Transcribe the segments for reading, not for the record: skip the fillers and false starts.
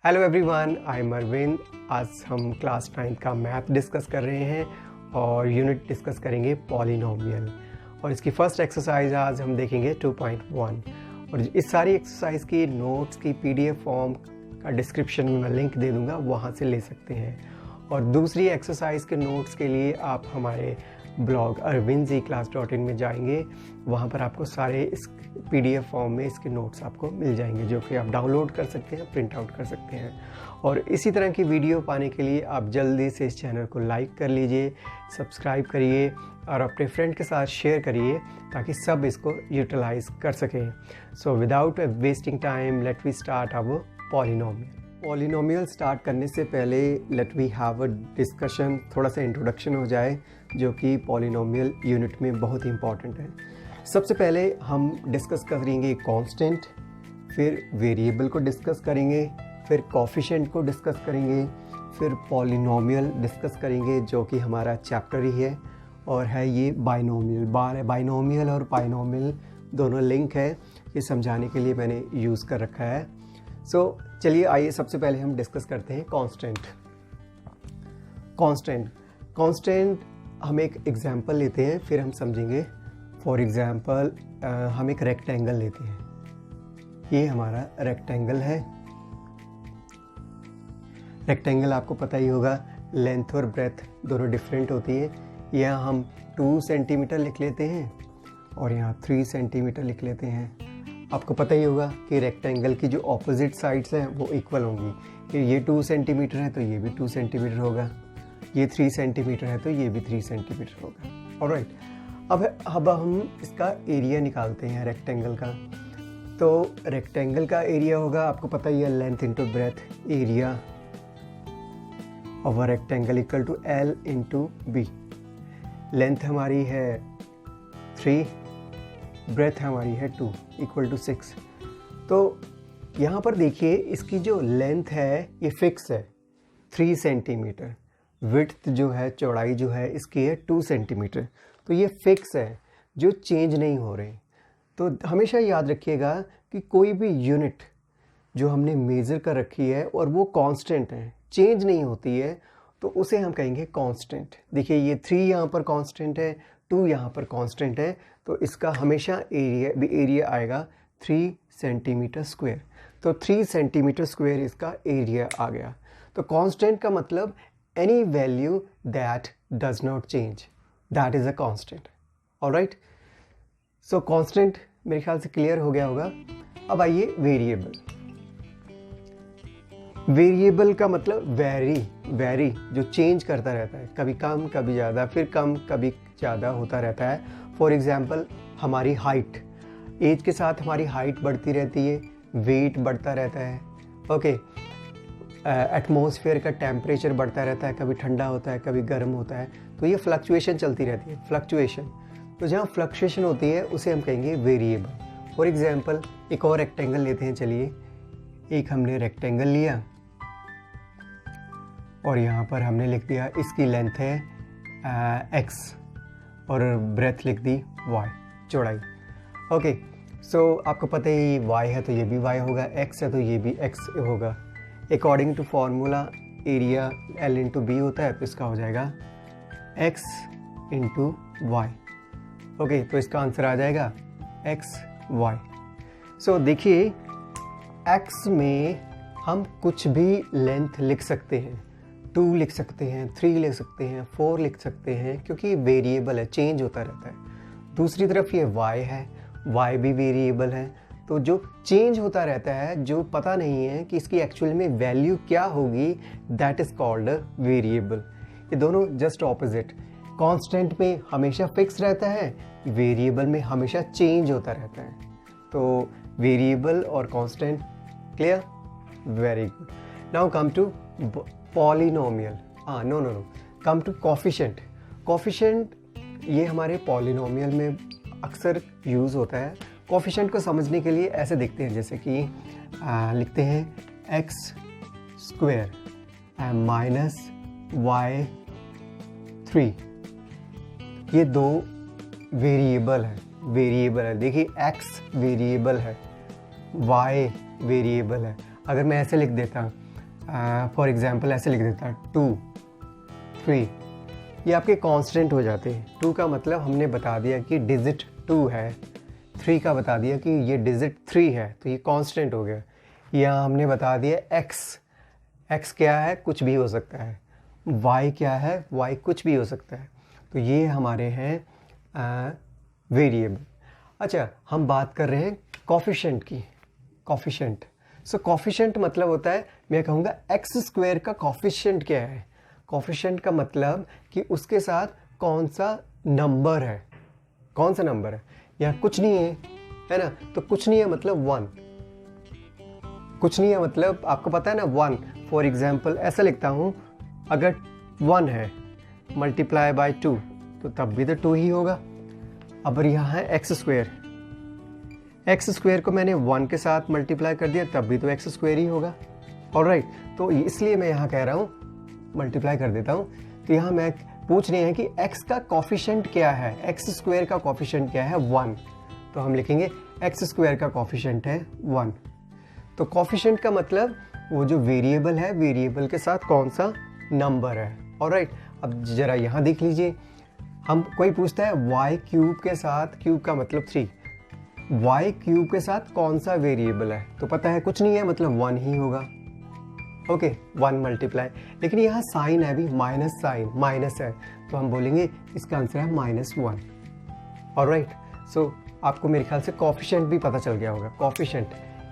Hello everyone, I am Arvind. आज हम class 9 का मैथ डिस्कस कर रहे हैं और यूनिट डिस्कस करेंगे पॉलिनोमियल। और इसकी फर्स्ट एक्सरसाइज आज हम देखेंगे 2.1। और इस सारी एक्सरसाइज की नोट्स की पीडीएफ फॉर्म का डिस्क्रिप्शन में मैं लिंक दे दूंगा, वहाँ से ले सकते हैं। और दूसरी एक्सरसाइज के नोट्स के लिए आप हमारे ब्लॉग arvindjclass.in में जाएंगे, वहाँ पर आपको सारे इस पीडीएफ फॉर्म में इसके नोट्स आपको मिल जाएंगे, जो कि आप डाउनलोड कर सकते हैं, प्रिंट आउट कर सकते हैं। और इसी तरह की वीडियो पाने के लिए आप जल्दी से इस चैनल को लाइक कर लीजिए, सब्सक्राइब करिए और अपने फ्रेंड के साथ शेयर करिए ताकि सब इसको यूटिलाइज कर सकें। So without wasting time let we start our polynomial. Polynomial start करने से पहले let we have a discussion, थोड़ा सा इंट्रोडक्शन हो जाए जो कि पॉलिनोमियल यूनिट में बहुत ही इंपॉर्टेंट है। सबसे पहले हम डिस्कस करेंगे कांस्टेंट, फिर वेरिएबल को डिस्कस करेंगे, फिर कोफिशिएंट को डिस्कस करेंगे, फिर पॉलिनोमियल डिस्कस करेंगे जो कि हमारा चैप्टर ही है और है ये बाइनोमियल। बाइनोमियल और पाइनोमियल दोनों लिंक है, ये समझाने के लिए मैंने यूज़ कर रखा है। सो चलिए आइए सबसे पहले हम डिस्कस करते हैं कांस्टेंट हम एक एग्जांपल लेते हैं, फिर हम समझेंगे। फॉर एग्जांपल हम एक रेक्टेंगल लेते हैं, ये हमारा रेक्टेंगल है। रेक्टेंगल आपको पता ही होगा, लेंथ और ब्रेथ दोनों डिफरेंट होती है। यहाँ हम 2 सेंटीमीटर लिख लेते हैं और यहाँ 3 सेंटीमीटर लिख लेते हैं। आपको पता ही होगा कि रेक्टेंगल की जो ऑपोजिट साइड्स हैं वो इक्वल होंगी, कि ये 2 सेंटीमीटर है तो ये भी 2 सेंटीमीटर होगा, ये 3 सेंटीमीटर है तो ये भी 3 सेंटीमीटर होगा। ऑलराइट, अब हम इसका एरिया निकालते हैं रेक्टेंगल का। तो रेक्टेंगल का एरिया होगा, आपको पता ही है, length into breadth, area of a rectangle equal to L into B. Length हमारी है 3, ब्रेथ हमारी है 2 इक्वल टू 6। तो यहाँ पर देखिए इसकी जो लेंथ है ये फिक्स है 3 सेंटीमीटर, विड्थ जो है, चौड़ाई जो है इसकी है 2 सेंटीमीटर। तो ये फिक्स है, जो चेंज नहीं हो रहे। तो हमेशा याद रखिएगा कि कोई भी यूनिट जो हमने मेज़र कर रखी है और वो कांस्टेंट है, चेंज नहीं होती है, तो उसे हम कहेंगे कांस्टेंट। देखिए ये 3 यहाँ पर कांस्टेंट है, 2 यहाँ पर कांस्टेंट है, तो इसका हमेशा एरिया आएगा 3 सेंटीमीटर स्क्वायर। तो 3 सेंटीमीटर स्क्वायर इसका एरिया आ गया। तो कांस्टेंट का मतलब any value that does not change, that is a constant. Alright, so constant मेरे ख्याल से क्लियर हो गया होगा। अब आइए वेरिएबल। वेरिएबल का मतलब वेरी जो चेंज करता रहता है, कभी कम कभी ज़्यादा, फिर कम कभी ज़्यादा होता रहता है। फॉर एग्जांपल हमारी हाइट, एज के साथ हमारी हाइट बढ़ती रहती है, वेट बढ़ता रहता है। ओके, एटमॉस्फेयर का टेम्परेचर बढ़ता रहता है, कभी ठंडा होता है कभी गर्म होता है, तो ये फ्लक्चुएशन चलती रहती है, फ्लक्चुएशन। तो जहाँ फ्लक्चुएशन होती है उसे हम कहेंगे वेरिएबल। फॉर एग्जांपल एक और रेक्टेंगल लेते हैं, चलिए एक हमने रेक्टेंगल लिया और यहाँ पर हमने लिख दिया इसकी लेंथ है x और ब्रेथ लिख दी y, चौड़ाई। ओके, सो आपको पता ही y है तो ये भी y होगा, x है तो ये भी x होगा। According to formula area L into B होता है, तो इसका हो जाएगा x इंटू वाई। ओके, तो इसका आंसर आ जाएगा x y। सो देखिए x में हम कुछ भी लेंथ लिख सकते हैं, 2 लिख सकते हैं, 3 लिख सकते हैं, 4 लिख सकते हैं, क्योंकि वेरिएबल है, चेंज होता रहता है। दूसरी तरफ ये y है, y भी वेरिएबल है, तो जो चेंज होता रहता है, जो पता नहीं है कि इसकी एक्चुअल में वैल्यू क्या होगी, that is called a variable. ये दोनों जस्ट ऑपोजिट। कांस्टेंट में हमेशा फिक्स रहता है, वेरिएबल में हमेशा चेंज होता रहता है। तो वेरिएबल और constant clear, very good. Now come to polynomial, no come to coefficient. Coefficient ये हमारे पॉलिनोमियल में अक्सर यूज़ होता है। कोफिशिएंट को समझने के लिए ऐसे देखते हैं, जैसे कि लिखते हैं x स्क्वायर माइनस y 3। ये 2 वेरिएबल है, देखिए x वेरिएबल है, y वेरिएबल है। अगर मैं ऐसे लिख देता फॉर एग्जांपल ऐसे लिख देता 2 3, ये आपके कांस्टेंट हो जाते हैं। 2 का मतलब हमने बता दिया कि डिजिट 2 है, 3 का बता दिया कि ये डिजिट 3 है, तो ये कांस्टेंट हो गया। यहाँ हमने बता दिया x क्या है, कुछ भी हो सकता है, y क्या है, y कुछ भी हो सकता है, तो ये हमारे हैं वेरिएबल। अच्छा, हम बात कर रहे हैं कोफिशिएंट की। कोफिशिएंट, सो कोफिशिएंट मतलब होता है, मैं कहूँगा एक्स स्क्वायर का कोफिशिएंट क्या है। कोफिशिएंट का मतलब कि उसके साथ कौन सा नंबर है, कौन सा नंबर है। यहाँ कुछ नहीं है ना, तो कुछ नहीं है मतलब 1, कुछ नहीं है मतलब आपको पता है ना 1। फॉर एग्जाम्पल ऐसा लिखता हूँ, अगर 1 है मल्टीप्लाई बाय 2 तो तब भी तो 2 ही होगा। अब यहाँ है एक्स स्क्वायर को मैंने 1 के साथ मल्टीप्लाई कर दिया, तब भी तो एक्स स्क्वायर ही होगा। ऑलराइट, तो इसलिए मैं यहाँ कह रहा हूँ मल्टीप्लाई कर देता हूँ। तो यहाँ मैं पूछ रहे हैं कि x का कोफिशिएंट क्या है, एक्स स्क्वायर का कोफिशिएंट क्या है 1, तो हम लिखेंगे एक्स स्क्वायर का कोफिशिएंट है 1। तो कोफिशिएंट का मतलब वो जो वेरिएबल है, वेरिएबल के साथ कौन सा नंबर है। ऑलराइट, अब ज़रा यहाँ देख लीजिए, हम कोई पूछता है y क्यूब के साथ, क्यूब का मतलब 3, y क्यूब के साथ कौन सा वेरिएबल है, तो पता है कुछ नहीं है मतलब 1 ही होगा। ओके, 1 मल्टीप्लाई, लेकिन यहाँ साइन है अभी, माइनस साइन, माइनस है, तो हम बोलेंगे इसका आंसर है -1। ऑलराइट, सो आपको मेरे ख्याल से कोफिशिएंट भी पता चल गया होगा। कोफिशिएंट,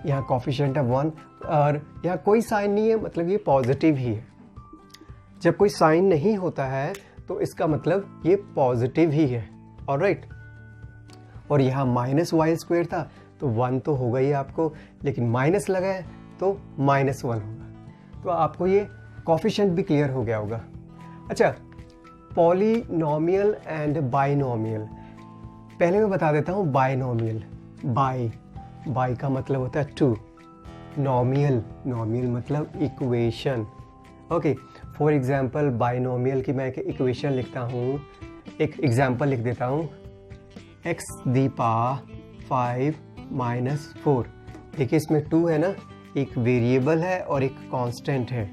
यहाँ कोफिशिएंट है 1 और यहाँ कोई साइन नहीं है, मतलब ये पॉजिटिव ही है। जब कोई साइन नहीं होता है तो इसका मतलब ये पॉजिटिव ही है। ऑलराइट, और यहाँ -y² था तो 1 तो होगा ही आपको, लेकिन माइनस लगा है तो -1 होगा। तो आपको ये कोफिशिएंट भी क्लियर हो गया होगा। अच्छा, पॉलिनोमियल एंड बाइनोमियल, पहले मैं बता देता हूँ बाइनोमियल। बाई का मतलब होता है 2, नोमियल मतलब equation. Okay, for example binomial की मैं एक इक्वेशन लिखता हूँ, एक एग्जांपल लिख देता हूँ, x⁵ 5 - 4। देखिए इसमें 2 है ना, एक वेरिएबल है और एक कांस्टेंट है,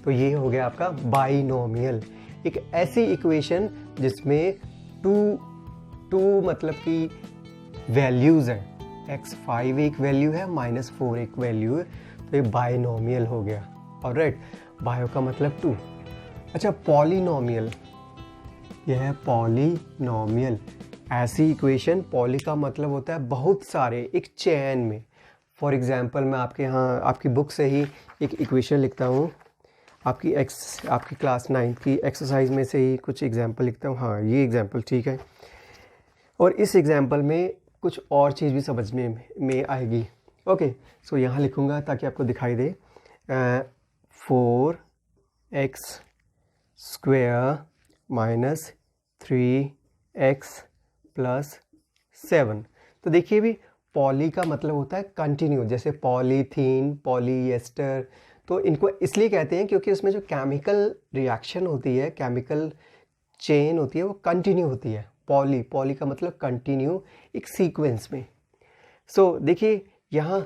तो ये हो गया आपका बाइनोमियल। एक ऐसी इक्वेशन जिसमें टू मतलब कि वैल्यूज़ हैं, x5 एक वैल्यू है, -4 एक वैल्यू है, तो ये बाइनोमियल हो गया। ऑलराइट, बायो का मतलब 2। अच्छा, पॉलिनोमियल, यह है पॉलिनोमियल, ऐसी इक्वेशन, पॉली का मतलब होता है बहुत सारे, एक चेन में। फॉर एग्जांपल मैं आपके यहाँ आपकी बुक से ही एक इक्वेशन लिखता हूँ, आपकी क्लास 9 की एक्सरसाइज में से ही कुछ एग्जांपल लिखता हूँ। हाँ, ये एग्जांपल ठीक है, और इस एग्जांपल में कुछ और चीज़ भी समझने में आएगी। ओके, सो यहाँ लिखूँगा ताकि आपको दिखाई दे, 4x² - 3x + 7। तो देखिए भी, पॉली का मतलब होता है कंटिन्यू, जैसे पॉलीथीन, पॉलीएस्टर, तो इनको इसलिए कहते हैं क्योंकि उसमें जो केमिकल रिएक्शन होती है, केमिकल चेन होती है, वो कंटिन्यू होती है। पॉली का मतलब कंटिन्यू, एक सीक्वेंस में। सो देखिए यहाँ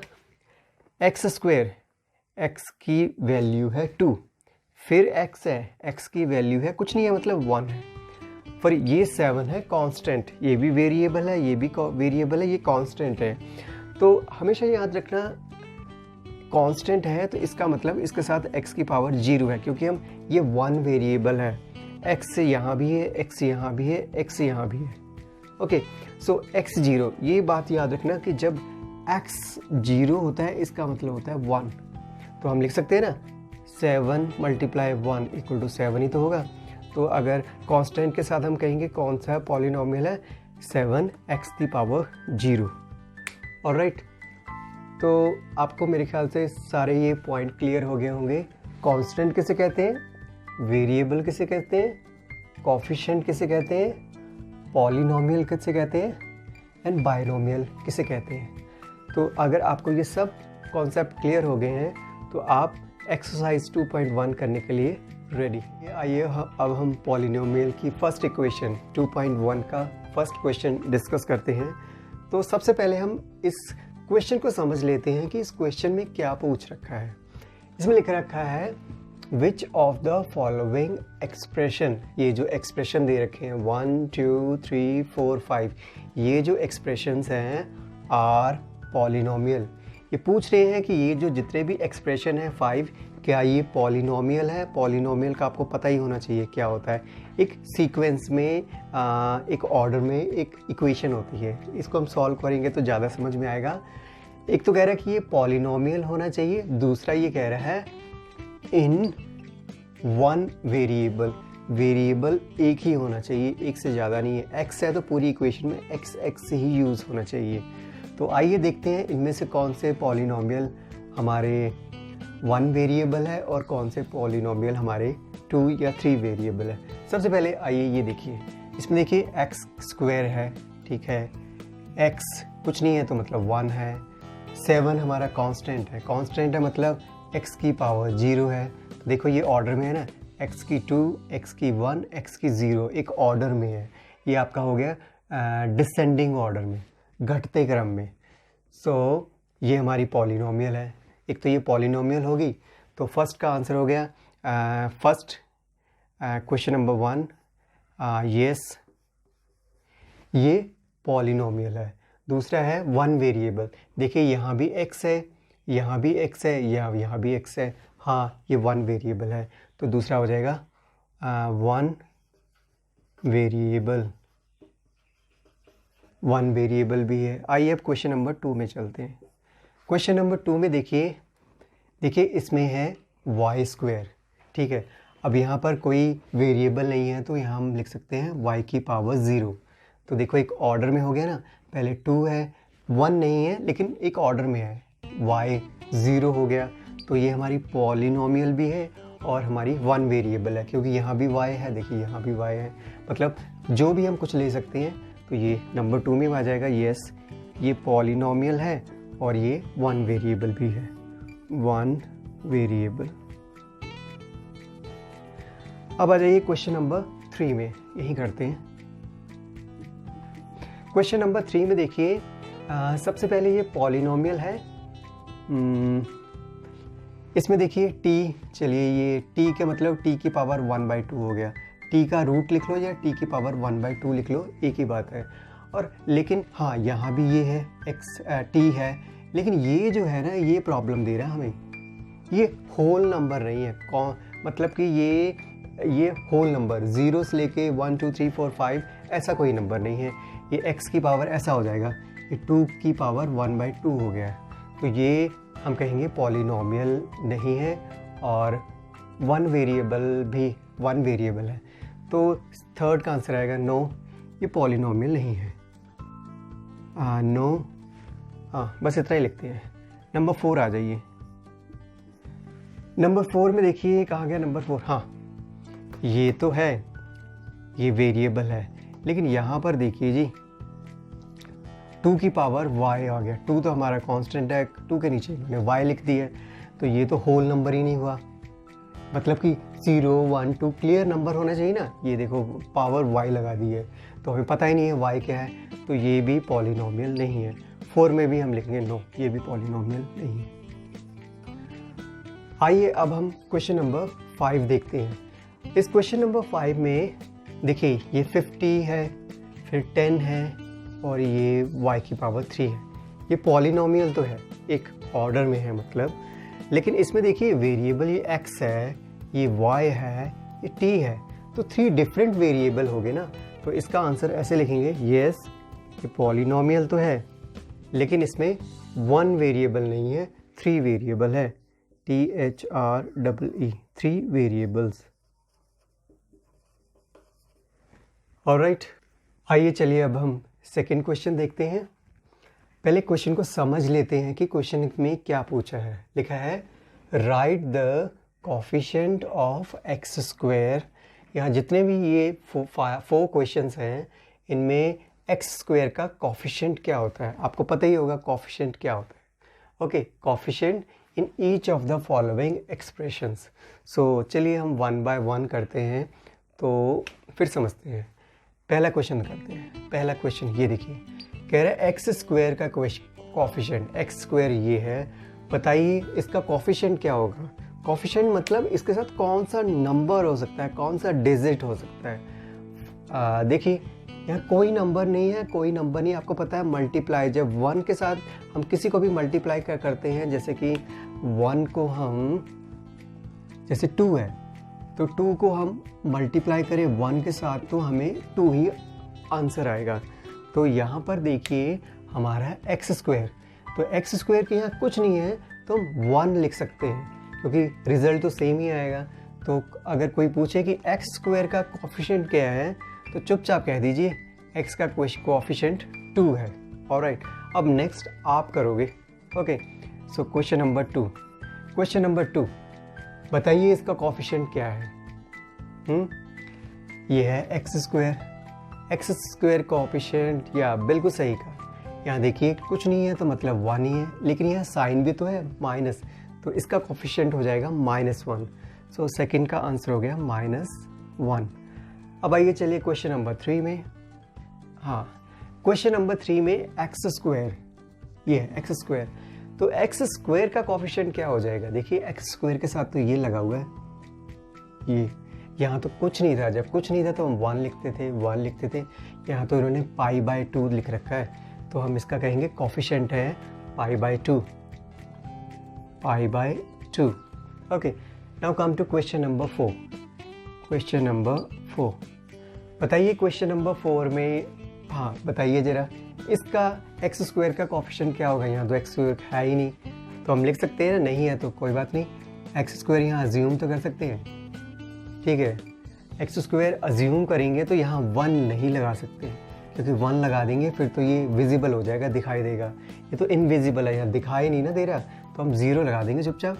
x², x की वैल्यू है 2, फिर x है, x की वैल्यू है कुछ नहीं है मतलब 1 है, पर ये 7 है कांस्टेंट, ये भी वेरिएबल है, ये भी वेरिएबल है, ये कांस्टेंट है। तो हमेशा याद रखना, कांस्टेंट है तो इसका मतलब इसके साथ x की पावर 0 है, क्योंकि हम ये 1 वेरिएबल है, x यहाँ भी है, x यहाँ भी है, x यहाँ भी है। ओके, सो x0, ये बात याद रखना कि जब x 0 होता है इसका मतलब होता है 1, तो हम लिख सकते हैं ना 7 × 1 = 7 ही तो होगा। तो अगर कांस्टेंट के साथ हम कहेंगे कौन सा पॉलिनोमियल है, 7x⁻�0। ऑलराइट, तो आपको मेरे ख्याल से सारे ये पॉइंट क्लियर हो गए होंगे। कांस्टेंट किसे कहते हैं, वेरिएबल किसे कहते हैं, कोफिशिएंट किसे कहते हैं, पॉलिनोमियल किसे कहते हैं, एंड बाइनोमियल किसे कहते हैं। तो अगर आपको ये सब कॉन्सेप्ट क्लियर हो गए हैं तो आप एक्सरसाइज 2.1 करने के लिए रेडी। आइए अब हम पॉलिनोमियल की फर्स्ट इक्वेशन 2.1 का फर्स्ट क्वेश्चन डिस्कस करते हैं। तो सबसे पहले हम इस क्वेश्चन को समझ लेते हैं कि इस क्वेश्चन में क्या पूछ रखा है। इसमें लिख रखा है which of the following expression, ये जो एक्सप्रेशन दे रखे हैं 1 2 3 4 5, ये जो एक्सप्रेशंस हैं आर पॉलिनोमियल। ये पूछ रहे हैं कि ये जो जितने भी एक्सप्रेशन हैं 5, क्या ये पॉलिनोमियल है। पॉलिनोमियल का आपको पता ही होना चाहिए क्या होता है। एक सीक्वेंस में एक ऑर्डर में एक इक्वेशन होती है, इसको हम सॉल्व करेंगे तो ज़्यादा समझ में आएगा। एक तो कह रहा है कि ये पॉलिनोमियल होना चाहिए, दूसरा ये कह रहा है इन वन वेरिएबल, वेरिएबल एक ही होना चाहिए, एक से ज़्यादा नहीं है। एक्स है तो पूरी इक्वेशन में एक्स एक्स ही यूज़ होना चाहिए। तो आइए देखते हैं इनमें से कौन से पॉलिनोमियल हमारे 1 वेरिएबल है और कौन से पॉलिनोमियल हमारे 2 या 3 वेरिएबल है। सबसे पहले आइए ये देखिए, इसमें देखिए एक्स स्क्वायर है, ठीक है, एक्स कुछ नहीं है तो मतलब 1 है, 7 हमारा कांस्टेंट है, कांस्टेंट है मतलब x की पावर 0 है। तो देखो ये ऑर्डर में है ना, x की 2, x की 1, x की 0, एक ऑर्डर में है। ये आपका हो गया डिसेंडिंग ऑर्डर में, घटते क्रम में। सो ये हमारी पॉलिनोमियल है। एक तो ये पॉलिनोमियल होगी, तो फर्स्ट का आंसर हो गया फर्स्ट क्वेश्चन नंबर 1, यस ये पॉलिनोमियल है। दूसरा है 1 वेरिएबल, देखिए यहाँ भी x है, यहाँ भी x है, यहाँ भी x है, हाँ ये 1 वेरिएबल है। तो दूसरा हो जाएगा 1 वेरिएबल, 1 वेरिएबल भी है। आइए अब क्वेश्चन नंबर 2 में चलते हैं। क्वेश्चन नंबर 2 में देखिए इसमें है y स्क्वायर, ठीक है। अब यहाँ पर कोई वेरिएबल नहीं है तो यहाँ हम लिख सकते हैं y की पावर 0। तो देखो एक ऑर्डर में हो गया ना, पहले 2 है, 1 नहीं है लेकिन एक ऑर्डर में है, y 0 हो गया। तो ये हमारी पॉलिनोमियल भी है और हमारी 1 वेरिएबल है, क्योंकि यहाँ भी y है, देखिए यहाँ भी y है, मतलब जो भी हम कुछ ले सकते हैं। तो ये नंबर 2 में आ जाएगा, यस ये पॉलिनोमियल है और ये 1 वेरिएबल भी है, 1 वेरिएबल। अब आ जाइए क्वेश्चन नंबर 3 में, यही करते हैं। क्वेश्चन नंबर 3 में देखिए सबसे पहले ये पॉलिनोमियल है। इसमें देखिए t, चलिए ये t के मतलब t की पावर 1/2 हो गया, t का रूट लिख लो या t की पावर 1/2 लिख लो, एक ही बात है। और लेकिन हाँ यहाँ भी ये है t है, लेकिन ये जो है ना ये प्रॉब्लम दे रहा है हमें, ये होल नंबर नहीं है। मतलब कि ये होल नंबर 0 से लेके 1 2 3 4 5 ऐसा कोई नंबर नहीं है। ये x की पावर ऐसा हो जाएगा, ये 2 की पावर 1/2 हो गया है। तो ये हम कहेंगे पॉलिनोमियल नहीं है और 1 वेरिएबल भी 1 वेरिएबल है। तो थर्ड का आंसर आएगा नो, ये पॉलिनोमियल नहीं है। नो, हाँ बस इतना ही लिखते हैं। नंबर 4 आ जाइए। नंबर 4 में देखिए कहाँ गया नंबर 4, हाँ ये तो है, ये वेरिएबल है, लेकिन यहाँ पर देखिए जी 2 की पावर y आ गया। 2 तो हमारा कांस्टेंट है, 2 के नीचे मैंने y लिख दी है, तो ये तो होल नंबर ही नहीं हुआ। मतलब कि 0 1 2 क्लियर नंबर होना चाहिए ना, ये देखो पावर y लगा दी है तो हमें पता ही नहीं है y क्या है, तो ये भी पॉलिनोमियल नहीं है। 4 में भी हम लिखेंगे नो, ये भी पॉलिनोमियल नहीं है। आइए अब हम क्वेश्चन नंबर 5 देखते हैं। इस क्वेश्चन नंबर 5 में देखिए ये 50 है, फिर 10 है और ये y की पावर 3 है। ये पॉलिनोमियल तो है, एक ऑर्डर में है मतलब, लेकिन इसमें देखिए वेरिएबल ये x है, ये y है, ये t है, तो 3 डिफरेंट वेरिएबल हो गए ना। तो इसका आंसर ऐसे लिखेंगे, यस ये पॉलिनोमियल तो है लेकिन इसमें 1 वेरिएबल नहीं है, 3 वेरिएबल है, THREE 3 वेरिएबल्स। ऑलराइट, आइए चलिए अब हम सेकेंड क्वेश्चन देखते हैं। पहले क्वेश्चन को समझ लेते हैं कि क्वेश्चन में क्या पूछा है। लिखा है right the coefficient of x square. यहाँ जितने भी ये 4 क्वेश्चंस हैं इनमें एक्स स्क्वायर का कोफिशिएंट क्या होता है, आपको पता ही होगा कोफिशिएंट क्या होता है। Okay, coefficient in each of the following expressions. So चलिए हम 1 बाय 1 करते हैं तो फिर समझते हैं। पहला क्वेश्चन करते हैं। पहला क्वेश्चन ये देखिए, कह रहा है एक्स स्क्वायर का कोफिशिएंट, एक्स स्क्वायर ये है बताइए इसका कोफिशिएंट क्या होगा। कोफिशिएंट मतलब इसके साथ कौन सा नंबर हो सकता है, कौन सा डिजिट हो सकता है। देखिए यहाँ कोई नंबर नहीं है, कोई नंबर नहीं। आपको पता है मल्टीप्लाई, जब 1 के साथ हम किसी को भी मल्टीप्लाई करते हैं, जैसे कि 1 को हम, जैसे 2 है तो 2 को हम मल्टीप्लाई करें 1 के साथ तो हमें 2 ही आंसर आएगा। तो यहाँ पर देखिए हमारा है एक्स स्क्वायर, तो एक्स स्क्वायर के यहाँ कुछ नहीं है तो हम 1 लिख सकते हैं क्योंकि रिजल्ट तो सेम ही आएगा। तो अगर कोई पूछे कि एक्स स्क्वायर का कोफिशिएंट क्या है तो चुपचाप कह दीजिए एक्स का कोफिशिएंट 2 है। ऑलराइट, अब नेक्स्ट आप करोगे। Okay, so question number 2। Question number 2, बताइए इसका कोफिशिएंट क्या है। ये है x square. X square coefficient, या बिल्कुल सही कहा। यहाँ देखिए कुछ नहीं है तो मतलब 1 ही है, लेकिन यहाँ साइन भी तो है माइनस, तो इसका कोफिशिएंट हो जाएगा -1। सो सेकंड का आंसर हो गया -1। अब आइए चलिए क्वेश्चन नंबर 3 में। हाँ, क्वेश्चन नंबर 3 में एक्स स्क्वायर, ये है एक्स स्क्वायर, तो एक्स स्क्वायर का कोफिशिएंट क्या हो जाएगा। देखिए एक्स स्क्वायर के साथ तो ये लगा हुआ है, ये यहाँ तो कुछ नहीं था, जब कुछ नहीं था तो हम 1 लिखते थे, 1 लिखते थे। यहाँ तो इन्होंने π/2 लिख रखा है, तो हम इसका कहेंगे कोफिशिएंट है π/2, π/2। Okay, now come to question number 4। Question number 4, बताइए क्वेश्चन नंबर 4 में, हाँ बताइए जरा इसका एक्स स्क्वायर का कोफिशिएंट क्या होगा। यहाँ तो एक्स स्क्वायर है ही नहीं, तो हम लिख सकते हैं ना, नहीं है तो कोई बात नहीं, एक्स स्क्वायर यहाँ अज्यूम तो कर सकते हैं। ठीक है, एक्स स्क्वायर अज्यूम करेंगे तो यहाँ 1 नहीं लगा सकते, क्योंकि 1 लगा देंगे फिर तो ये विजिबल हो जाएगा, दिखाई देगा। ये तो इनविजिबल है, यहाँ दिखाई नहीं ना दे रहा, तो हम 0 लगा देंगे चुपचाप।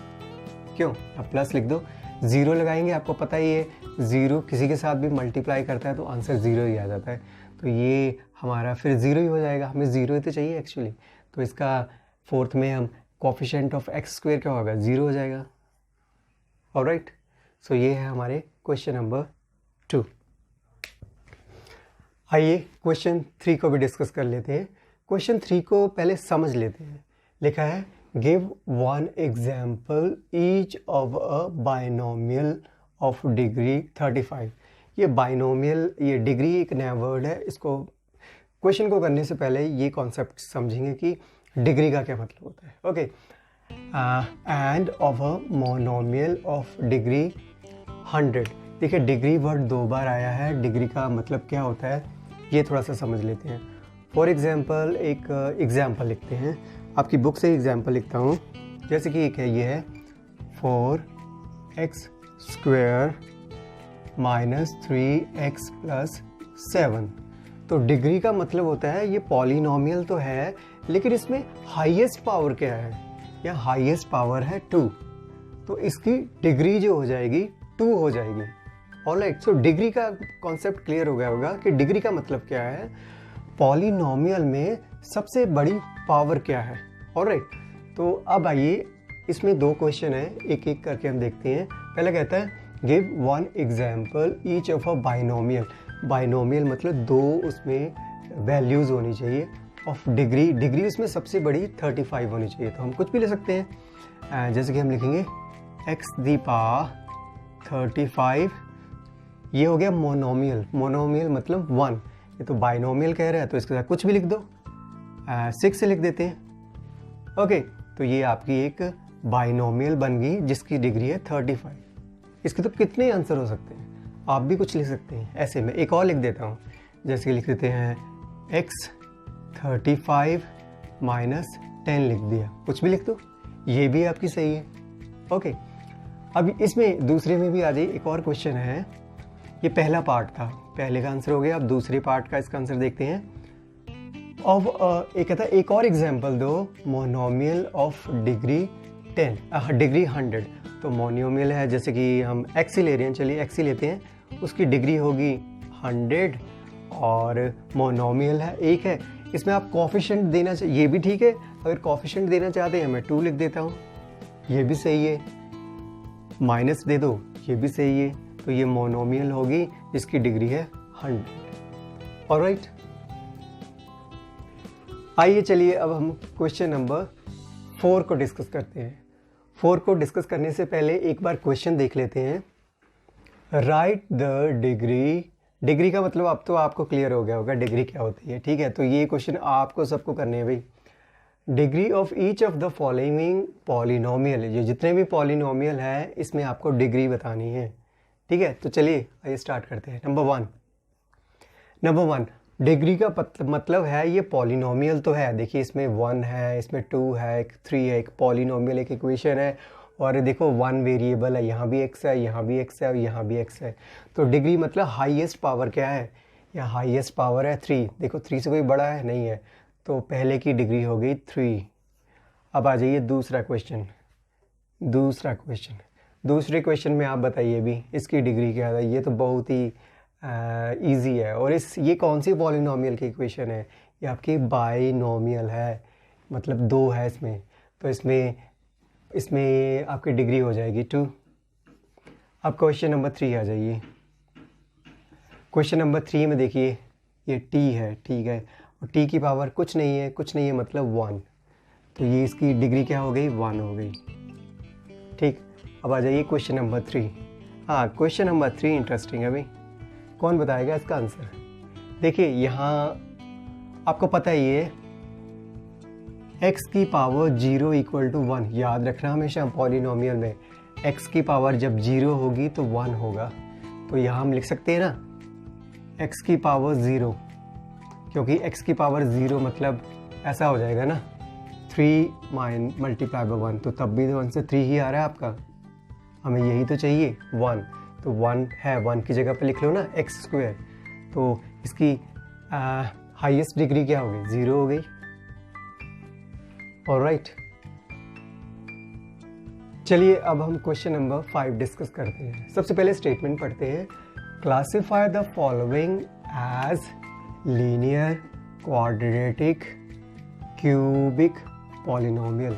क्यों, आप प्लस लिख दो, 0 लगाएंगे। आपको पता ही है 0 किसी के साथ भी मल्टीप्लाई करता है तो आंसर 0 ही आ जाता है, तो ये हमारा फिर 0 ही हो जाएगा। हमें 0 ही तो चाहिए एक्चुअली, तो इसका 4th में हम कोफिशिएंट ऑफ एक्स स्क्वायर क्या होगा, 0 हो जाएगा। ऑलराइट, सो ये है हमारे क्वेश्चन नंबर 2। आइए क्वेश्चन 3 को भी डिस्कस कर लेते हैं। क्वेश्चन 3 को पहले समझ लेते हैं। लिखा है give 1 example each of a binomial of degree 35। ये बाइनोमियल, ये डिग्री एक नया वर्ड है। इसको क्वेश्चन को करने से पहले ये कॉन्सेप्ट समझेंगे कि डिग्री का क्या मतलब होता है। Okay, end of a monomial of degree 100। देखिए डिग्री वर्ड 2 बार आया है, डिग्री का मतलब क्या होता है ये थोड़ा सा समझ लेते हैं। फॉर एग्जाम्पल, एक एग्जाम्पल लिखते हैं, आपकी बुक से एग्जाम्पल लिखता हूँ। जैसे कि एक है, ये है 4x² - 3x + 7। तो डिग्री का मतलब होता है ये पॉलिनोमियल तो है, लेकिन इसमें हाईएस्ट पावर क्या है, या हाईएस्ट पावर है 2, तो इसकी डिग्री जो हो जाएगी 2 हो जाएगी। ऑलराइट, सो डिग्री का कॉन्सेप्ट क्लियर हो गया होगा कि डिग्री का मतलब क्या है, पॉलिनोमियल में सबसे बड़ी पावर क्या है। ऑलराइट, तो अब आइए इसमें 2 क्वेश्चन है, एक एक करके हम देखते हैं। पहला कहता है give 1 example each of a binomial. Binomial मतलब 2 उसमें वैल्यूज़ होनी चाहिए ऑफ डिग्री, डिग्री उसमें सबसे बड़ी 35 होनी चाहिए। तो हम कुछ भी ले सकते हैं, जैसे कि हम लिखेंगे x⁵ 35। ये हो गया मोनोमियल, मोनोमियल मतलब 1। ये तो बाइनोमियल कह रहा है तो इसके साथ कुछ भी लिख दो, 6 से लिख देते हैं। ओके, तो ये आपकी एक बाइनोमियल बन गई जिसकी डिग्री है 35। इसके तो कितने आंसर हो सकते हैं, आप भी कुछ लिख सकते हैं। ऐसे में एक और लिख देता हूँ, जैसे कि लिख देते हैं x⁵ - 10 लिख दिया, कुछ भी लिख दो, ये भी आपकी सही है। ओके, अब इसमें दूसरे में भी आ जाइए। एक और क्वेश्चन है, ये पहला पार्ट था, पहले का आंसर हो गया। अब दूसरे पार्ट का इसका आंसर देखते हैं। ऑफ एक कहता है एक और एग्जांपल दो मोनोमियल ऑफ डिग्री 10 डिग्री 100। तो मोनोमियल है, जैसे कि हम एक्स ही ले रहे हैं, चलिए एक्स ही लेते हैं, उसकी डिग्री होगी 100 और मोनोमियल है 1 है। इसमें आप कोफिशिएंट देना चाहिए, ये भी ठीक है, अगर कोफिशिएंट देना चाहते हैं मैं 2 लिख देता हूँ, ये भी सही है। माइनस दे दो, ये भी सही है। तो ये मोनोमियल होगी जिसकी डिग्री है 100। ऑलराइट, आइए चलिए अब हम क्वेश्चन नंबर 4 को डिस्कस करते हैं। 4 को डिस्कस करने से पहले एक बार क्वेश्चन देख लेते हैं। राइट द डिग्री, डिग्री का मतलब अब तो आपको क्लियर हो गया होगा डिग्री क्या होती है, ठीक है। तो ये क्वेश्चन आपको सबको करने हैं भाई। Degree of each of the following polynomial, ये जितने भी पॉलिनोमियल है इसमें आपको डिग्री बतानी है, ठीक है। तो चलिए आइए स्टार्ट करते हैं। नंबर वन डिग्री का मतलब है ये पॉलिनोमियल तो है, देखिए इसमें 1 है, इसमें 2 है, एक 3 है, एक पॉलिनोमियल एक इक्वेशन है, और देखो 1 वेरिएबल है, यहाँ भी x है, यहाँ भी x है और यहाँ भी x है। तो डिग्री मतलब हाईएस्ट पावर क्या है, यहाँ हाईएस्ट पावर है 3। देखो 3 से कोई बड़ा है नहीं है, तो पहले की डिग्री हो गई 3। अब आ जाइए दूसरे क्वेश्चन में आप बताइए भी इसकी डिग्री क्या है। ये तो बहुत ही इजी है। और ये कौन सी पॉलिनोमियल की इक्वेशन है, ये आपकी बाइनोमियल है, मतलब 2 है इसमें, तो इसमें आपकी डिग्री हो जाएगी 2। अब क्वेश्चन नंबर 3 आ जाइए। क्वेश्चन नंबर 3 में देखिए ये t है, ठीक है, और t की पावर कुछ नहीं है मतलब 1, तो ये इसकी डिग्री क्या हो गई, 1 हो गई, ठीक। अब आ जाइए क्वेश्चन नंबर 3। हाँ, क्वेश्चन नंबर 3 इंटरेस्टिंग है भाई। कौन बताएगा इसका आंसर। देखिए यहाँ आपको पता ही है x की पावर 0 इक्वल टू 1, याद रखना हमेशा पॉलिनोमियल में x की पावर जब 0 होगी तो 1 होगा। तो यहाँ हम लिख सकते हैं ना x की पावर 0, क्योंकि x की पावर 0 मतलब ऐसा हो जाएगा ना 3 मल्टीप्लाई बाय 1, तो तब भी 1 से 3 ही आ रहा है आपका, हमें यही तो चाहिए 1, तो 1 है, 1 की जगह पे लिख लो ना x²। तो इसकी हाईएस्ट डिग्री क्या हो गई, 0 हो गई। ऑलराइट, चलिए अब हम क्वेश्चन नंबर 5 डिस्कस करते हैं। सबसे पहले स्टेटमेंट पढ़ते हैं। Classify the following as linear, quadratic, cubic polynomial.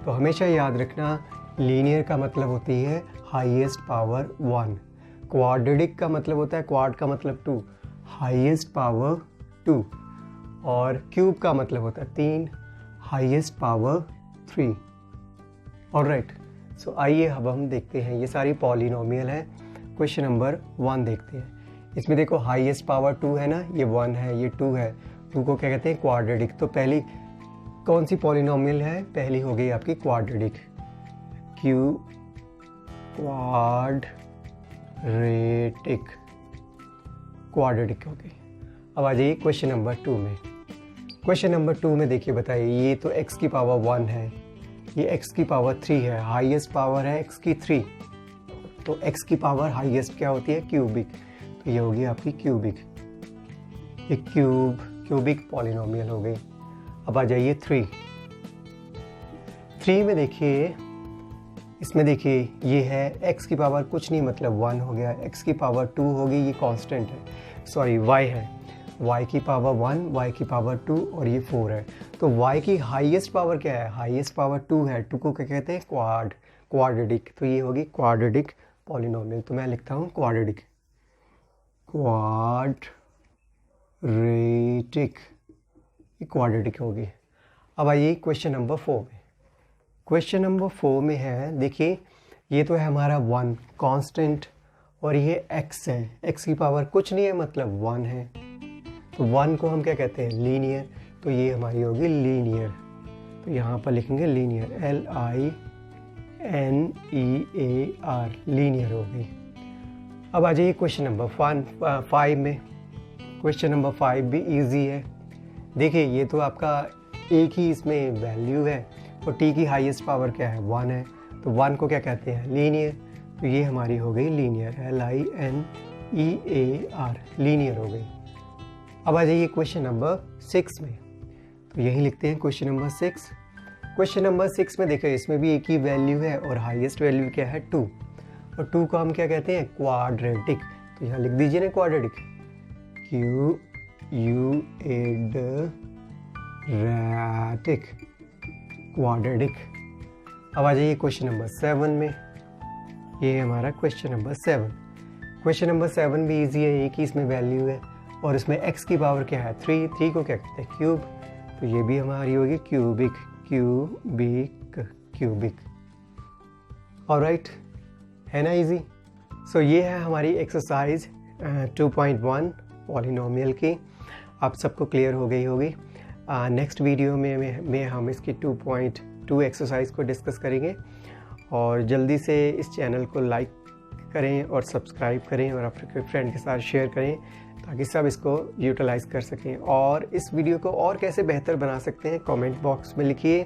तो हमेशा याद रखना लीनियर का मतलब होती है हाईएस्ट पावर 1, क्वाड्रेटिक का मतलब होता है, क्वाड का मतलब 2, हाईएस्ट पावर 2, और क्यूब का मतलब होता है 3, हाईएस्ट पावर 3। ऑलराइट, सो आइए अब हम देखते हैं, ये सारी पॉलिनोमियल है। क्वेश्चन नंबर 1 देखते हैं। इसमें देखो हाईएस्ट पावर 2 है ना, ये 1 है, ये 2 है, 2 को क्या कहते हैं, क्वाड्रेटिक। तो पहली कौन सी पॉलिनोमियल है, पहली हो गई आपकी क्वाड्रेटिक, क्वाड्रेटिक हो गई। अब आ जाइए क्वेश्चन नंबर 2 में। क्वेश्चन नंबर 2 में देखिए बताइए, ये तो x की पावर 1 है, ये x की पावर 3 है, हाईएस्ट पावर है x की 3, तो x की पावर हाईएस्ट क्या होती है, क्यूबिक, तो ये होगी आपकी क्यूबिक, ये क्यूबिक पॉलिनोमियल हो गई। अब आ जाइए 3 में देखिए, इसमें देखिए ये है x की पावर कुछ नहीं मतलब 1 हो गया, x की पावर 2 होगी, ये कांस्टेंट है, सॉरी y है, y की पावर 1, y की पावर 2 और ये 4 है। तो y की हाईएस्ट पावर क्या है, हाईएस्ट पावर 2 है, 2 को क्या कहते हैं, क्वाड्रेटिक, तो ये होगी क्वाड्रेटिक पॉलिनोमियल। तो मैं लिखता हूँ क्वाड्रेटिक, ये क्वाड्रेटिक होगी। अब आइए क्वेश्चन नंबर 4 में। क्वेश्चन नंबर 4 में है, देखिए ये तो है हमारा 1 कांस्टेंट, और ये x है, x की पावर कुछ नहीं है मतलब 1 है, तो 1 को हम क्या कहते हैं, लीनियर, तो ये हमारी होगी लीनियर, तो यहाँ पर लिखेंगे लीनियर, LINEAR, लीनियर हो गई। अब आ जाइए क्वेश्चन नंबर 5 में। क्वेश्चन नंबर 5 भी इजी है। देखिए ये तो आपका एक ही इसमें वैल्यू है, और t की हाईएस्ट पावर क्या है, 1 है, तो 1 को क्या कहते हैं, लीनियर, तो ये हमारी हो गई लीनियर, LINEAR, लीनियर हो गई। अब आ जाइए क्वेश्चन नंबर 6 में, तो यही लिखते हैं क्वेश्चन नंबर 6। क्वेश्चन नंबर 6 में देखो, इसमें भी एक ही वैल्यू है और हाईएस्ट वैल्यू क्या है, 2, और 2 को हम क्या कहते हैं, क्वाड्रेटिक, तो यहाँ लिख दीजिए ना क्वाड्रेटिक, क्वाड्रेटिक। अब आ जाइए क्वेश्चन नंबर 7 में, ये हमारा क्वेश्चन नंबर 7। क्वेश्चन नंबर 7 भी इजी है, एक ही इसमें वैल्यू है, और इसमें x की पावर क्या है, 3 को क्या कहते हैं, क्यूब, तो ये भी हमारी होगी क्यूबिक क्यूबिक। ऑलराइट, है ना इजी। सो ये है हमारी एक्सरसाइज 2.1 पॉलिनोमियल की। आप सबको क्लियर हो गई होगी। नेक्स्ट वीडियो में हम इसकी 2.2 एक्सरसाइज को डिस्कस करेंगे। और जल्दी से इस चैनल को लाइक करें और सब्सक्राइब करें और अपने फ्रेंड के साथ शेयर करें ताकि सब इसको यूटिलाइज़ कर सकें। और इस वीडियो को और कैसे बेहतर बना सकते हैं कमेंट बॉक्स में लिखिए।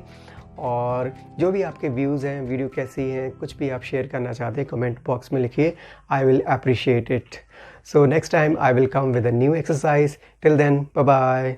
और जो भी आपके व्यूज़ हैं, वीडियो कैसी हैं, कुछ भी आप शेयर करना चाहते हैं कमेंट बॉक्स में लिखिए। I will appreciate it. So next time I will come with a new exercise. Till then, bye bye.